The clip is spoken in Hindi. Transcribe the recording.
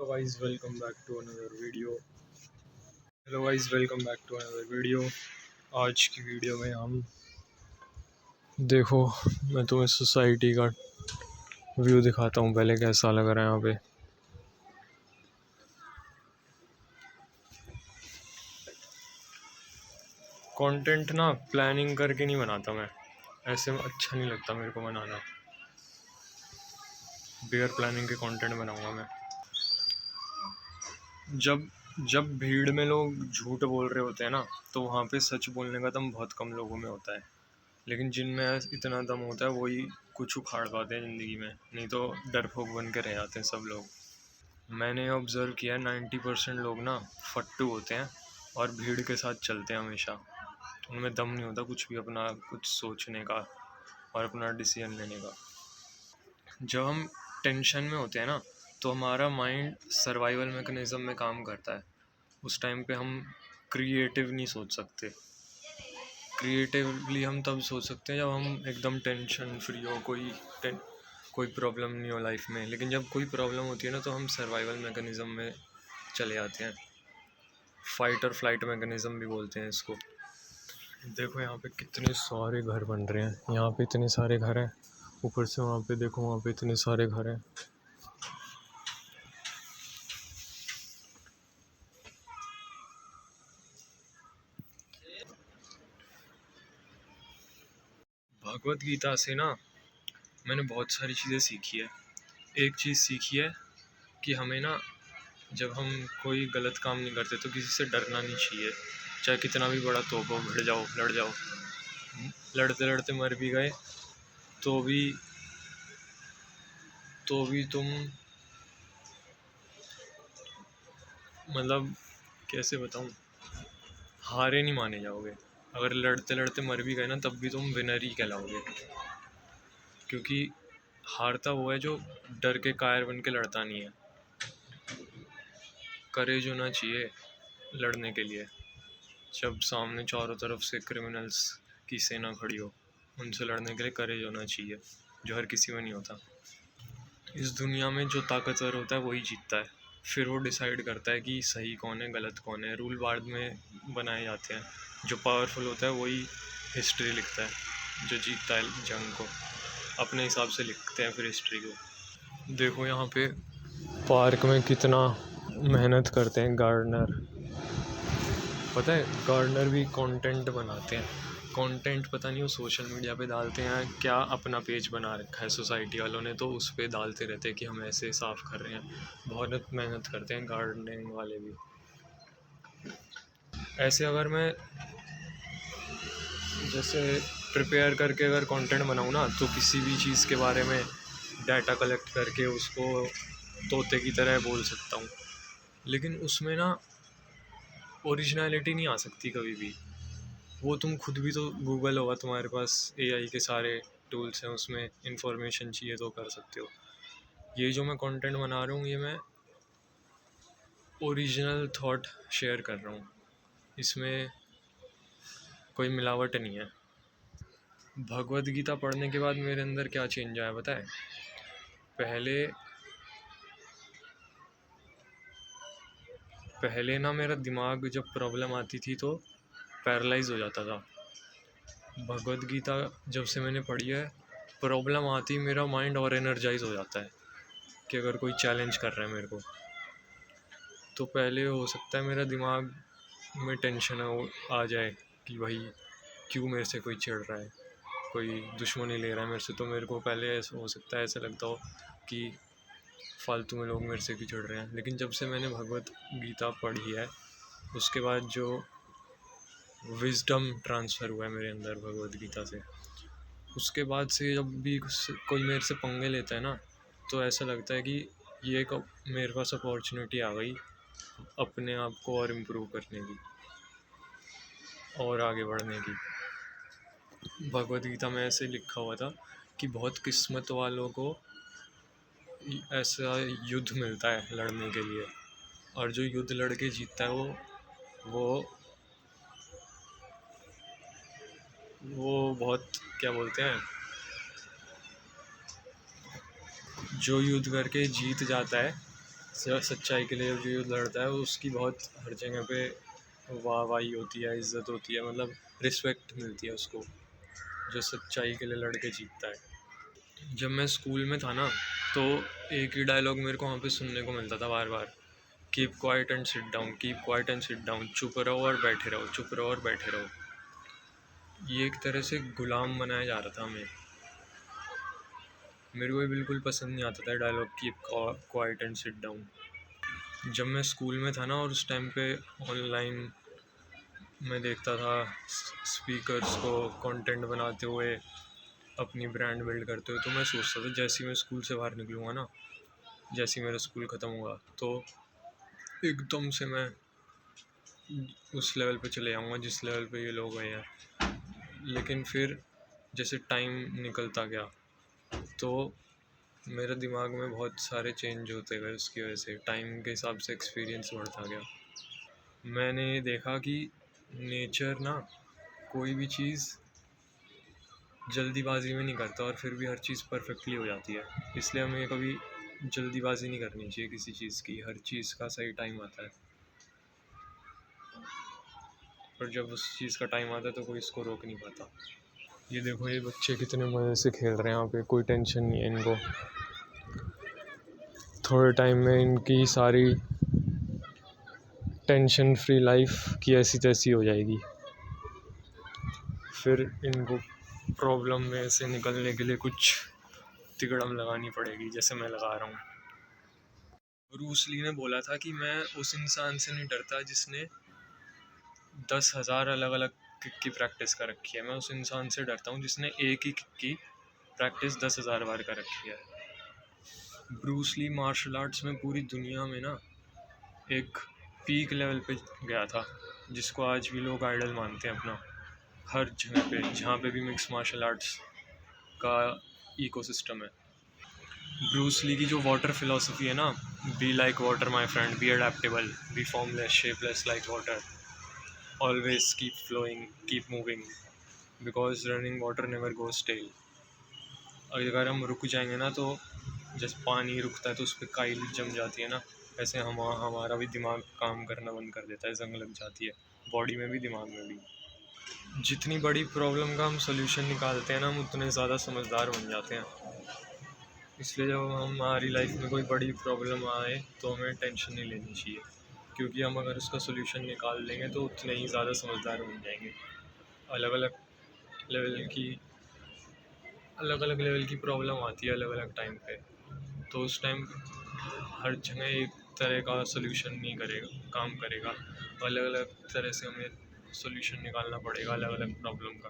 Hello guys, welcome back to another video. Hello guys, welcome back to another video. आज की वीडियो में हम देखो, मैं तुम्हें सोसाइटी का व्यू दिखाता हूँ। पहले कैसा लग रहा है यहाँ पे। कंटेंट ना प्लानिंग करके नहीं बनाता मैं, ऐसे में अच्छा नहीं लगता मेरे को बनाना। बियर प्लानिंग के कंटेंट बनाऊंगा मैं। जब जब भीड़ में लोग झूठ बोल रहे होते हैं ना, तो वहाँ पे सच बोलने का दम बहुत कम लोगों में होता है। लेकिन जिनमें इतना दम होता है वही कुछ उखाड़ पाते हैं ज़िंदगी में, नहीं तो डरपोक बन के रह जाते हैं सब लोग। मैंने ऑब्ज़र्व किया 90% लोग ना फट्टू होते हैं और भीड़ के साथ चलते हैं हमेशा। उनमें दम नहीं होता कुछ भी अपना कुछ सोचने का और अपना डिसीजन लेने का। जब हम टेंशन में होते हैं ना, तो हमारा माइंड सर्वाइवल मैकेनिज़्म में काम करता है। उस टाइम पे हम क्रिएटिव नहीं सोच सकते। क्रिएटिवली हम तब सोच सकते हैं जब हम एकदम टेंशन फ्री हो, कोई प्रॉब्लम नहीं हो लाइफ में। लेकिन जब कोई प्रॉब्लम होती है ना, तो हम सर्वाइवल मैकेनिज़्म में चले जाते हैं। फाइट और फ्लाइट मैकेनिज़्म भी बोलते हैं इसको। देखो यहाँ पे कितने सारे घर बन रहे हैं, यहाँ पे इतने सारे घर हैं। ऊपर से वहाँ पे देखो, वहाँ पे इतने सारे घर हैं। भगवत गीता से ना मैंने बहुत सारी चीज़ें सीखी है। एक चीज़ सीखी है कि हमें ना, जब हम कोई गलत काम नहीं करते तो किसी से डरना नहीं चाहिए। चाहे कितना भी बड़ा तोप हो, भिड़ जाओ, लड़ जाओ। लड़ते लड़ते मर भी गए तो भी तुम, मतलब कैसे बताऊँ, हारे नहीं माने जाओगे। अगर लड़ते लड़ते मर भी गए ना, तब भी तुम विनर ही कहलाओगे। क्योंकि हारता वो है जो डर के कायर बन के लड़ता नहीं है। करेज होना चाहिए लड़ने के लिए। जब सामने चारों तरफ से क्रिमिनल्स की सेना खड़ी हो, उनसे लड़ने के लिए करेज होना चाहिए, जो हर किसी में नहीं होता। इस दुनिया में जो ताकतवर होता है वही जीतता है। फिर वो डिसाइड करता है कि सही कौन है, गलत कौन है। रूल बाद में बनाए जाते हैं। जो पावरफुल होता है वही हिस्ट्री लिखता है। जो जीतता है जंग को, अपने हिसाब से लिखते हैं फिर हिस्ट्री को। देखो यहाँ पे पार्क में कितना मेहनत करते हैं गार्डनर। पता है, गार्डनर भी कंटेंट बनाते हैं। कंटेंट पता नहीं वो सोशल मीडिया पे डालते हैं क्या, अपना पेज बना रखा है सोसाइटी वालों ने, तो उस पर डालते रहते हैं कि हम ऐसे साफ़ कर रहे हैं। बहुत मेहनत करते हैं गार्डनिंग वाले भी। ऐसे अगर मैं जैसे प्रिपेयर करके अगर कंटेंट बनाऊँ ना, तो किसी भी चीज़ के बारे में डाटा कलेक्ट करके उसको तोते की तरह बोल सकता हूँ। लेकिन उसमें ना ओरिजिनलिटी नहीं आ सकती कभी भी। वो तुम खुद भी तो, गूगल होगा तुम्हारे पास, एआई के सारे टूल्स हैं, उसमें इंफॉर्मेशन चाहिए तो कर सकते हो। ये जो मैं कंटेंट बना रहा हूँ, ये मैं ओरिजिनल थॉट शेयर कर रहा हूँ। इसमें कोई मिलावट नहीं है। भगवत गीता पढ़ने के बाद मेरे अंदर क्या चेंज आया पता है। पहले ना मेरा दिमाग जब प्रॉब्लम आती थी तो पैरालाइज हो जाता था। भगवत गीता जब से मैंने पढ़ी है, प्रॉब्लम आती मेरा माइंड और एनर्जाइज हो जाता है कि अगर कोई चैलेंज कर रहा है मेरे को। तो पहले हो सकता है मेरा दिमाग में टेंशन आ जाए कि भाई क्यों मेरे से कोई चिढ़ रहा है, कोई दुश्मनी ले रहा है मेरे से। तो मेरे को पहले ऐसा हो सकता है, ऐसा लगता हो कि फालतू में लोग मेरे से क्यों चिढ़ रहे हैं। लेकिन जब से मैंने भगवत गीता पढ़ी है, उसके बाद जो विजडम ट्रांसफ़र हुआ है मेरे अंदर भगवत गीता से, उसके बाद से जब भी कोई मेरे से पंगे लेता है ना, तो ऐसा लगता है कि ये एक मेरे पास अपॉर्चुनिटी आ गई अपने आप को और इम्प्रूव करने की और आगे बढ़ने की। भगवत गीता में ऐसे लिखा हुआ था कि बहुत किस्मत वालों को ऐसा युद्ध मिलता है लड़ने के लिए, और जो युद्ध लड़ के जीतता है वो बहुत, क्या बोलते हैं, जो युद्ध करके जीत जाता है सच्चाई के लिए जो युद्ध लड़ता है उसकी बहुत हर जगह पे वाहवाही होती है, इज्जत होती है, मतलब रिस्पेक्ट मिलती है उसको, जो सच्चाई के लिए लड़ के जीतता है। जब मैं स्कूल में था ना, तो एक ही डायलॉग मेरे को वहाँ पे सुनने को मिलता था बार बार, keep quiet and sit down, keep quiet and sit down, चुप रहो और बैठे रहो, चुप रहो और बैठे रहो। ये एक तरह से गुलाम बनाया जा रहा था हमें। मेरे को ये बिल्कुल पसंद नहीं आता था dialogue, keep quiet and sit down. जब मैं स्कूल में था ना, और उस टाइम पे ऑनलाइन मैं देखता था स्पीकर्स को कंटेंट बनाते हुए, अपनी ब्रांड बिल्ड करते हुए, तो मैं सोचता था जैसे ही मैं स्कूल से बाहर निकलूँगा ना, जैसे ही मेरा स्कूल ख़त्म हुआ, तो एकदम से मैं उस लेवल पे चले जाऊँगा जिस लेवल पे ये लोग गए हैं। लेकिन फिर जैसे टाइम निकलता गया, तो मेरे दिमाग में बहुत सारे चेंज होते गए, उसकी वजह से टाइम के हिसाब से एक्सपीरियंस बढ़ता गया। मैंने ये देखा कि नेचर ना कोई भी चीज़ जल्दीबाजी में नहीं करता, और फिर भी हर चीज़ परफेक्टली हो जाती है। इसलिए हमें कभी जल्दीबाजी नहीं करनी चाहिए किसी चीज़ की, हर चीज़ का सही टाइम आता है, और जब उस चीज़ का टाइम आता है तो कोई इसको रोक नहीं पाता। ये देखो, ये बच्चे कितने मज़े से खेल रहे हैं यहाँ पे, कोई टेंशन नहीं है इनको। थोड़े टाइम में इनकी सारी टेंशन फ्री लाइफ की ऐसी तैसी हो जाएगी। फिर इनको प्रॉब्लम में से निकलने के लिए कुछ तिकड़म लगानी पड़ेगी, जैसे मैं लगा रहा हूँ। ब्रूस ली ने बोला था कि मैं उस इंसान से नहीं डरता जिसने 10,000 अलग अलग किक की प्रैक्टिस कर रखी है, मैं उस इंसान से डरता हूँ जिसने एक ही किक की प्रैक्टिस 10,000 बार कर रखी है। ब्रूस ली मार्शल आर्ट्स में पूरी दुनिया में ना एक पीक लेवल पे गया था, जिसको आज भी लोग आइडल मानते हैं अपना। हर जगह पे जहाँ पे भी मिक्स मार्शल आर्ट्स का इकोसिस्टम है। ब्रूस ली की जो वाटर फिलॉसफी है ना, be like water my friend, be adaptable, be formless shapeless like water, always keep flowing, keep moving, because running water never goes stale. अगर हम रुक जाएंगे ना, तो जैसे पानी रुकता है तो उस पर काई जम जाती है ना, ऐसे हमारा भी दिमाग काम करना बंद कर देता है, जंग लग जाती है बॉडी में भी, दिमाग में भी। जितनी बड़ी प्रॉब्लम का हम सोल्यूशन निकालते हैं ना, हम उतने ज़्यादा समझदार बन जाते हैं। इसलिए जब हमारी लाइफ में कोई बड़ी प्रॉब्लम आए तो हमें टेंशन नहीं लेनी चाहिए, क्योंकि हम अगर उसका सोल्यूशन निकाल लेंगे तो उतने ही ज़्यादा समझदार बन जाएंगे। अलग अलग लेवल की अलग अलग लेवल की प्रॉब्लम आती है अलग अलग टाइम पे, तो उस टाइम हर जगह एक तरह का सोल्यूशन नहीं करेगा, काम करेगा। अलग अलग तरह से हमें सोल्यूशन निकालना पड़ेगा अलग अलग प्रॉब्लम का।